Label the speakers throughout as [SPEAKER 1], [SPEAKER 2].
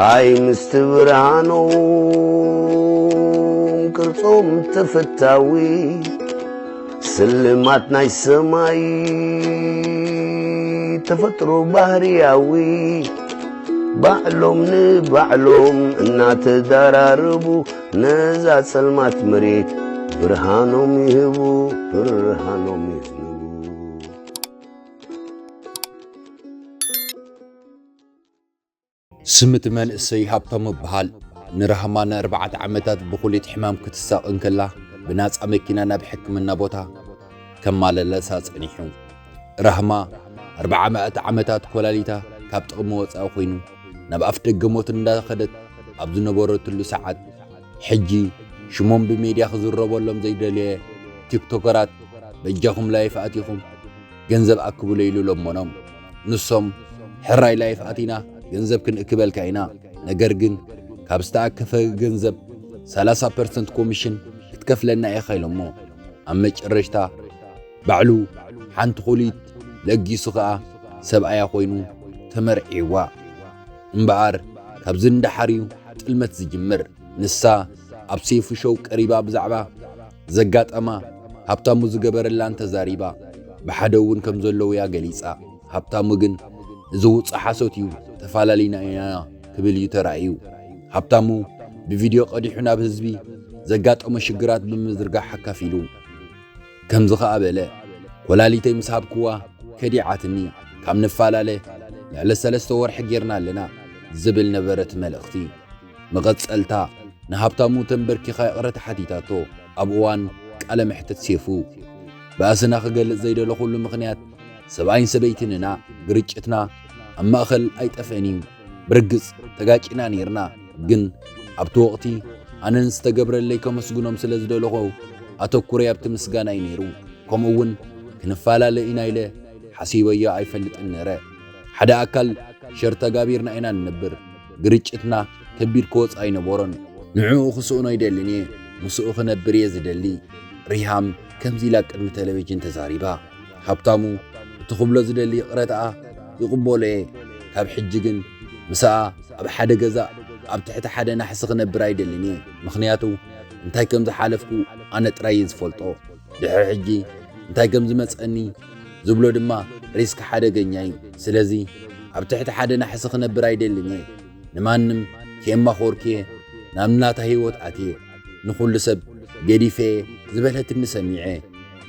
[SPEAKER 1] አይ ምስትብራኖም ቅርጾም ተፈታዊ ስልማት ናይ ሰማይ ተፈጥሮ ባህርያዊ ባዕሎም ንባዕሎም እናተዳራረቡ ነዛ ጸልማት መሬት ብርሃኖም ይህቡ ብርሃኖም ይህቡ
[SPEAKER 2] ስምት መንእሰይ ሃብቶም በሃል ንረህማና 4 ዓመታት ብኹሊት ሕማም ክትሳቅን ከላ ብናጻ መኪና ናብ ሕክምና ቦታ ከማለለሳ ጸኒሑ ረህማ 400 ዓመታት ኮላሊታ ካብ ጥቕሚ ወፃኢ ኮይኑ ናብ ኣፍ ደገ ሞት እንዳኸደት ኣብ ዝነበረትሉ ሰዓት ሕጂ ሽሞም ብሜድያ ክዝረበሎም ዘይደልየ ቲክቶከራት በጃኹም ላይፍ ኣቲኹም ገንዘብ ኣክብሉ ኢሉሎም ሞኖም ንሶም ሕራይ ላይፍ ኣቲና ገንዘብ ክንእክበልካ ኢና ነገር ግን ካብ ዝተኣከፈ ገንዘብ 30% ኮሚሽን ክትከፍለና ኢኻ ኢሎሞ ኣብ መጨረሽታ ባዕሉ ሓንቲ ኹሊት ለጊሱ ከዓ ሰብኣያ ኮይኑ ተመርዒዋ እምበኣር ካብ ዝንዳሓርዩ ጥልመት ዝጅምር ንሳ ኣብ ሴፉ ሾው ቀሪባ ብዛዕባ ዘጋጠማ ሃብታሙ ዝገበረላ እንተዛሪባ ብሓደ እውን ከም ዘለዉ ያ ገሊጻ ሃብታሙ ግን እዚ ውፅእ ሓሶት እዩ ተፋላሊና ኢና ክብል እዩ ተራእዩ ሃብታሙ ብቪድዮ ቀዲሑ ናብ ህዝቢ ዘጋጠመ ሽግራት ብምዝርጋሕ ሓካፊሉ ከምዚ ኸኣ በለ ኮላሊተይ ምስ ሃብክዋ ከዲዓትኒ ካብ ንፋላለ ልዕሊ 3 ወርሒ ጌርና ኣለና ዝብል ነበረት መልእኽቲ መቐጸልታ ንሃብታሙ ተንበርኪኻ ይቕረታ ሓቲታቶ ኣብ እዋን ቃለ መሕተት ሴፉ ብኣስና ክገልጽ ዘይደለኹሉ ምኽንያት ሰብኣይን ሰበይትንና ግርጭትና ኣብ ማእኸል ኣይጠፍአን እዩ ብርግጽ ተጋጭና ነርና ግን ኣብቲ ወቕቲ ኣነን ዝተገብረለይ ከመስግኖም ስለ ዝደለኹ ኣተኩረይ ኣብቲ ምስጋና እዩ ነይሩ ከምኡውን ክንፋላለ ኢና ኢለ ሓሲበዮ ኣይፈልጥን ነረ ሓደ ኣካል ሸር ተጋቢርና ኢና ንነብር ግርጭትና ከቢድ ክወፅ ኣይነበሮን ንዕኡ ክስእኖ ይደልን እየ ምስኡ ክነብር እየ ዝደሊ ሪሃም ከምዚ ኢላ ቅድሚ ቴሌቪዥን ተዛሪባ ሃብታሙ እቲ ክብሎ ዝደሊ ይቕረትኣ ይቕበሎ እየ ካብ ሕጂ ግን ምስኣ ኣብ ሓደ ገዛ ኣብ ትሕቲ ሓደ ናሕሲ ክነብር ኣይደልን እየ ምኽንያቱ እንታይ ከም ዝሓለፍኩ ኣነ ጥራይ ዝፈልጦ ድሕሪ ሕጂ እንታይ ከም ዝመፀኒ ዝብሎ ድማ ሪስክ ሓደገኛ እዩ ስለዚ ኣብ ትሕቲ ሓደ ናሕሲ ክነብር ኣይደልን እየ ንማንም ከየማኾርክየ ናብ ናታ ህይወት ኣትየ ንኹሉ ሰብ ገዲፈ ዝበልህትኒ ሰሚዐ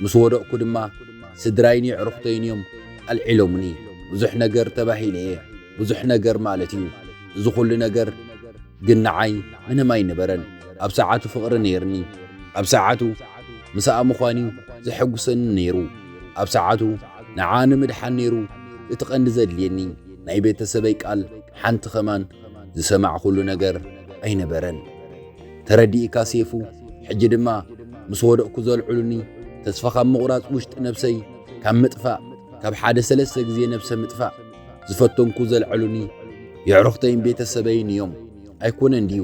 [SPEAKER 2] ምስ ወደቕኩ ድማ ስድራይኒ ዕሩኽተይን እዮም ኣልዒሎምኒ ብዙሕ ነገር ተባሂለ እየ ብዙሕ ነገር ማለት እዩ እዚ ኩሉ ነገር ግን ንዓይ ምንም ኣይነበረን ኣብ ሰዓቱ ፍቕሪ ነይርኒ ኣብ ሰዓቱ ምስኣ ምዃን እዩ ዘሐጉሰኒ ነይሩ ኣብ ሰዓቱ ንዓነ ምድሓን ነይሩ እቲ ቀንዲ ዘድልየኒ ናይ ቤተሰበይ ቃል ሓንቲ ኸማን ዝሰማዕ ኩሉ ነገር ኣይነበረን ተረዲእካ ሴፉ ሕጂ ድማ ምስ ወደቕኩ ዘልዑሉኒ ተስፋ ካብ ምቑራጽ ውሽጢ ነብሰይ ካብ ምጥፋእ ካብ ሓደ 3 ግዜ ነብሰ ምጥፋእ ዝፈተንኩ ዘልዕሉኒ የዕሩኽተይን ቤተሰበይን እዮም ኣይኮነን ድዩ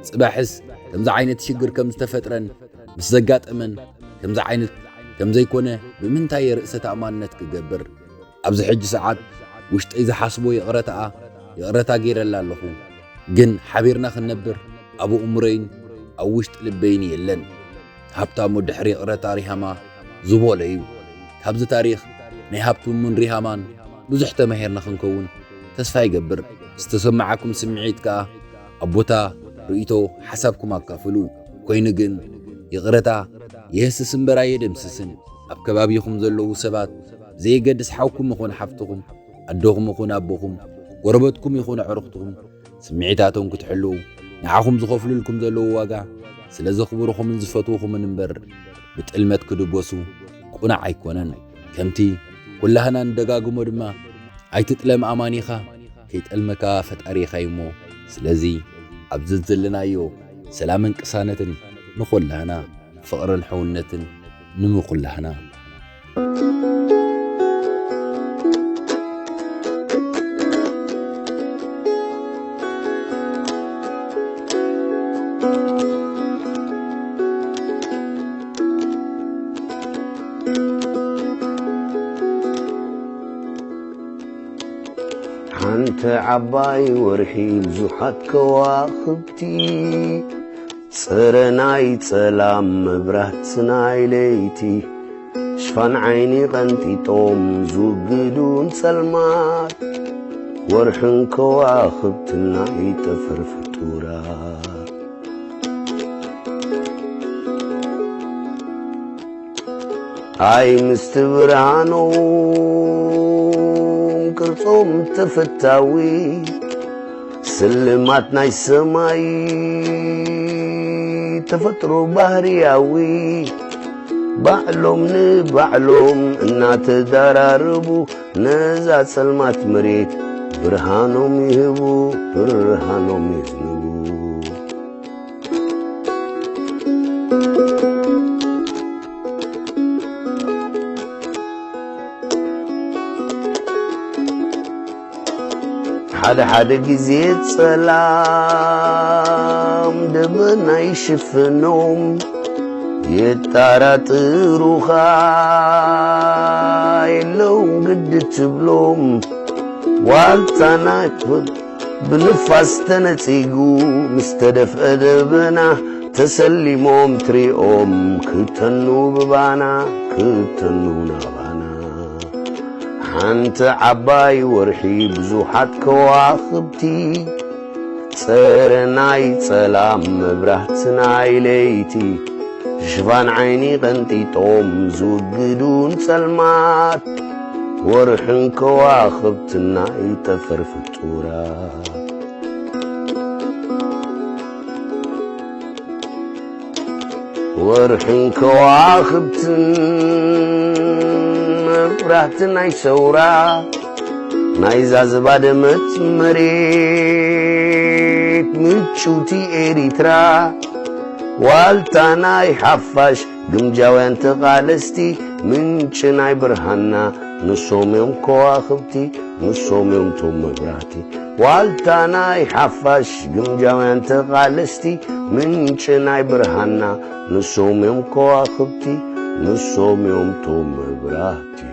[SPEAKER 2] ጽባሕስ ከምዚ ዓይነት ሽግር ከም ዝተፈጥረን ምስ ዘጋጠመን ከምዚ ዓይነት ከም ዘይኮነ ብምንታይ የርእሰ ተኣማንነት ክገብር ኣብዚ ሕጂ ሰዓት ውሽጠይ ዝሓስቦ ይቕረታ ገይረላ ኣለኹ ግን ሓቢርና ክንነብር ኣብ እሙረይን ኣብ ውሽጢ ልበይን የለን ሃብታሙ ድሕሪ ይቕረታ ሪሃማ ዝበሎ እዩ ካብዚ ታሪኽ ናይ ሃብታሙን ሪሃማን ብዙሕ ተማሂርና ክንከውን ተስፋ ይገብር ዝተሰማዓኩም ስምዒት ከዓ ኣብ ቦታ ርእይቶ ሓሳብኩም ኣካፍሉ ኮይኑ ግን ይቕረታ የህስስ እምበር ኣየደምስስን ኣብ ከባቢኹም ዘለዉ ሰባት ዘየገድስ ሓውኩም ይኹን ሓፍትኹም ኣዶኹም ይኹን ኣቦኹም ጎረበትኩም ይኹን ዕሩኽትኩም ስምዒታቶም ክትሕልው ንዓኹም ዝኸፍሉልኩም ዘለዉ ዋጋ ስለ ዘኽብርኹምን ዝፈትውኹምን እምበር ብጥልመት ክድበሱ ቁናዕ ኣይኮነን ከምቲ ኩላህና እንደጋግሞ ድማ ኣይትጥለም ኣማኒኻ ከይጠልመካ ፈጣሪኻ እሞ ስለዚ ኣብዚ ዘለናዮ ሰላምን ቅሳነትን ንኹላህና ፍቕርን ሕውነትን ንምኹላህና
[SPEAKER 1] አንተ عباي ورحي بزحات كواخبتي صرناي سلام مبرهتناي ليتي شفان عيني غنتي توم زوجدون سلمات ورحن كواخبتنا يتفر فتورا هاي مستبرانو كرصوم تفتاوي سلماتنا السماي تفترو بحرياوي بعلوم نبعلوم النات دراربو نزات سلمات مريت برهانوم يهبو برهانوم يذنبو حد جزيت سلام دبنا يشفنوم يتارات روخا يلوم قد تبلوم والتانا بنفاس تنتيقو مستدف أدبنا تسلموم تريوم كتنو ببانا كتنو نابانا حنت عباي ورحي بزوحات كواخبتي صرناي سلام مبرهتناي ليتي شفان عيني غنتي توم زوجدون سلمات ورحن كواخبتنا يتفر فتورا ورحن كواخبتنا برهتنا يسورا نايزا زبادمت مريت متشوتي إريترا والتاناي حفاش قمجاوين تقالستي من شناي برهانا نصوم يوم كواخبتي نصوم يوم توم مبراتي والتاناي حفاش قمجاوين تقالستي من شناي برهانا نصوم يوم كواخبتي نصوم يوم توم مبراتي